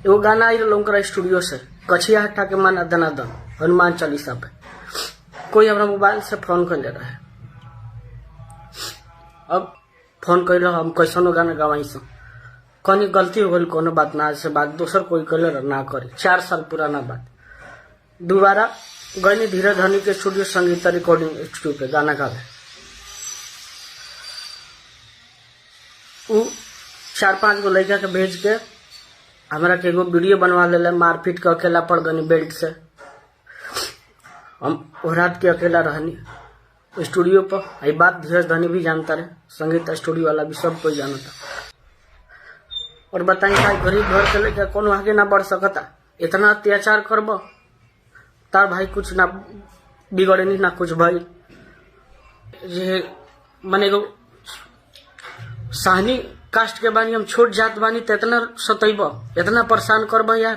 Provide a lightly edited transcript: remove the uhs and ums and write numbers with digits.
एगो गाना आई रहा स्टूडियो से, कछिया हटा के माना दनादन हनुमान चालीसा पे। कोई हमारा मोबाइल से फोन कर ले रहा है। अब फोन कर रहा हम कैसनो गाना गवाई से कहीं गलती हो गई, कोनो बात ना से बात दोसर कोई कर ना करे। 4 साल पुराना बात। दोबारा गई धीरे धनी के स्टूडियो संगीता रिकॉर्डिंग स्टूडियो पे गाना गावे। उ 4-5 गो लड़का के भेज के हमारा के एगो वीडियो बनवा ले, मारपीट के अकेला पड़ गनी बेल्ट से। हम रात के अकेला रहनी स्टूडियो पर। ये बात धीरज धनी भी जानता रहे, संगीत स्टूडियो वाला भी सब कोई जानता। और बताई भाई गरीब घर के लेके कौन आगे ना बढ़ सकता। इतना अत्याचार करब तार भाई कुछ ना बिगड़े नहीं ना कुछ भाई। ये मने एगो साहनी कास्ट के बानी, हम छोट जात बानी तो इतना सतैब, इतना परेशान करब यार।